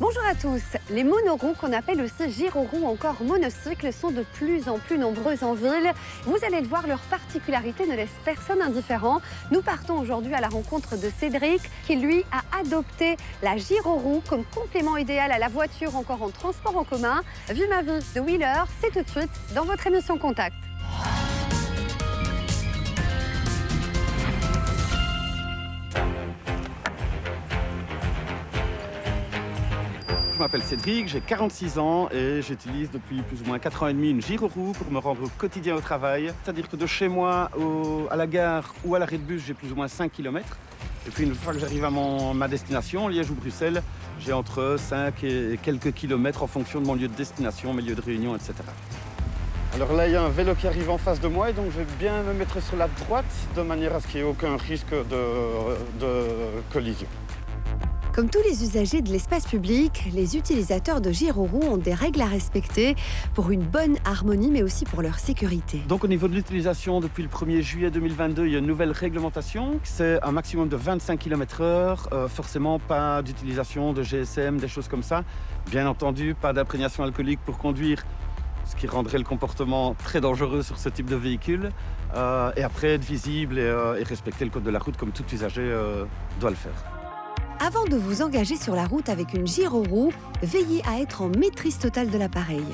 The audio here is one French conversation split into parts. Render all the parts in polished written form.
Bonjour à tous. Les monoroues, qu'on appelle aussi gyroroues ou encore monocycles, sont de plus en plus nombreux en ville. Vous allez le voir, leur particularité ne laisse personne indifférent. Nous partons aujourd'hui à la rencontre de Cédric, qui lui a adopté la gyroroue comme complément idéal à la voiture, encore en transport en commun. Vie ma vie de Wheeler, c'est tout de suite dans votre émission Contact. Je m'appelle Cédric, j'ai 46 ans et j'utilise depuis plus ou moins 4 ans et demi une gyroroue pour me rendre au quotidien au travail. C'est-à-dire que de chez moi à la gare ou à l'arrêt de bus, j'ai plus ou moins 5 km. Et puis une fois que j'arrive à ma destination, Liège ou Bruxelles, j'ai entre 5 et quelques kilomètres en fonction de mon lieu de destination, mes lieux de réunion, etc. Alors là, il y a un vélo qui arrive en face de moi et donc je vais bien me mettre sur la droite de manière à ce qu'il n'y ait aucun risque de collision. Comme tous les usagers de l'espace public, les utilisateurs de gyroroues ont des règles à respecter pour une bonne harmonie, mais aussi pour leur sécurité. Donc au niveau de l'utilisation, depuis le 1er juillet 2022, il y a une nouvelle réglementation. C'est un maximum de 25 km/h, forcément pas d'utilisation de GSM, des choses comme ça. Bien entendu, pas d'imprégnation alcoolique pour conduire, ce qui rendrait le comportement très dangereux sur ce type de véhicule. Et après, être visible et respecter le code de la route comme tout usager doit le faire. Avant de vous engager sur la route avec une gyroroue, veillez à être en maîtrise totale de l'appareil.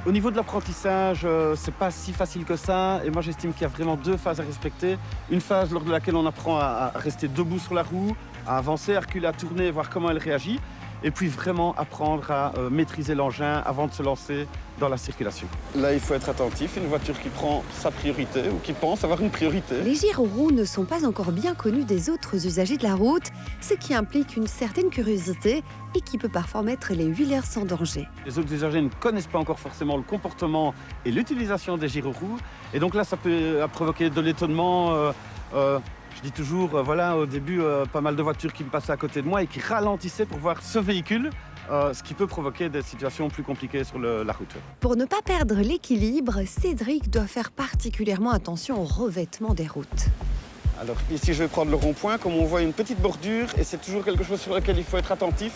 Au niveau de l'apprentissage, c'est pas si facile que ça. Et moi, j'estime qu'il y a vraiment 2 phases à respecter. Une phase lors de laquelle on apprend à rester debout sur la roue, à avancer, à reculer, à tourner, voir comment elle réagit. Et puis vraiment apprendre à maîtriser l'engin avant de se lancer dans la circulation. Là, il faut être attentif. Une voiture qui prend sa priorité ou qui pense avoir une priorité. Les gyroroues ne sont pas encore bien connus des autres usagers de la route, ce qui implique une certaine curiosité et qui peut parfois mettre les wheelers en danger. Les autres usagers ne connaissent pas encore forcément le comportement et l'utilisation des gyroroues. Et donc là, ça peut provoquer de l'étonnement. Je dis toujours, voilà, au début, pas mal de voitures qui me passaient à côté de moi et qui ralentissaient pour voir ce véhicule, ce qui peut provoquer des situations plus compliquées sur la route. Pour ne pas perdre l'équilibre, Cédric doit faire particulièrement attention au revêtement des routes. Alors ici, je vais prendre le rond-point. Comme on voit, une petite bordure et c'est toujours quelque chose sur lequel il faut être attentif,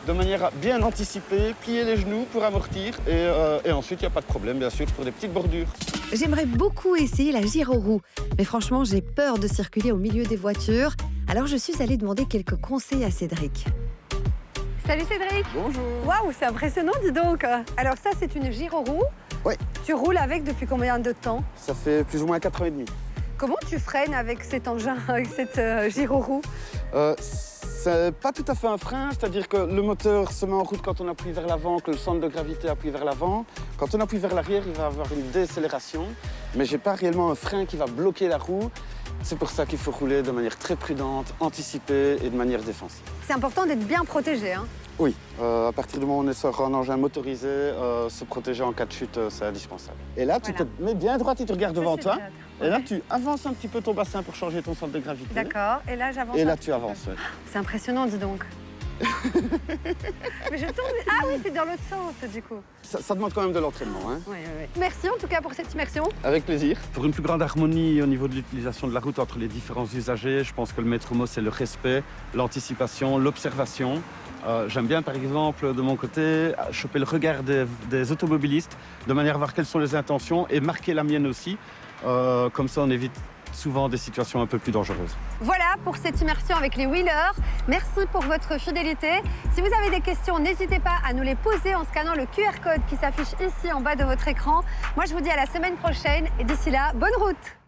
de manière à bien anticiper, plier les genoux pour amortir et ensuite, il n'y a pas de problème, bien sûr, pour des petites bordures. J'aimerais beaucoup essayer la gyroroue, mais franchement, j'ai peur de circuler au milieu des voitures. Alors je suis allée demander quelques conseils à Cédric. Salut Cédric. Bonjour. Waouh, c'est impressionnant, dis donc. Alors ça, c'est une gyroroue. Oui. Tu roules avec depuis combien de temps? Ça fait plus ou moins 4 ans et demi. Comment tu freines avec cet engin, avec cette gyroroue? C'est pas tout à fait un frein, c'est-à-dire que le moteur se met en route quand on appuie vers l'avant, que le centre de gravité appuie vers l'avant. Quand on appuie vers l'arrière, il va avoir une décélération, mais j'ai pas réellement un frein qui va bloquer la roue. C'est pour ça qu'il faut rouler de manière très prudente, anticipée et de manière défensive. C'est important d'être bien protégé, hein? Oui, à partir du moment où on est sur un engin motorisé, se protéger en cas de chute, c'est indispensable. Et là, tu te mets bien droit et tu regardes devant toi. Et là, tu avances un petit peu ton bassin pour changer ton centre de gravité. D'accord, et là, j'avance. Et là, tu avances, ouais. C'est impressionnant, dis donc. Mais je tombe... Ah oui, c'est dans l'autre sens, du coup. Ça demande quand même de l'entraînement, hein. Oui. Merci en tout cas pour cette immersion. Avec plaisir. Pour une plus grande harmonie au niveau de l'utilisation de la route entre les différents usagers, je pense que le maître mot, c'est le respect, l'anticipation, l'observation. J'aime bien, par exemple, de mon côté, choper le regard des automobilistes, de manière à voir quelles sont les intentions et marquer la mienne aussi. Comme ça, on évite souvent des situations un peu plus dangereuses. Voilà pour cette immersion avec les wheelers. Merci pour votre fidélité. Si vous avez des questions, n'hésitez pas à nous les poser en scannant le QR code qui s'affiche ici en bas de votre écran. Moi, je vous dis à la semaine prochaine et d'ici là, bonne route!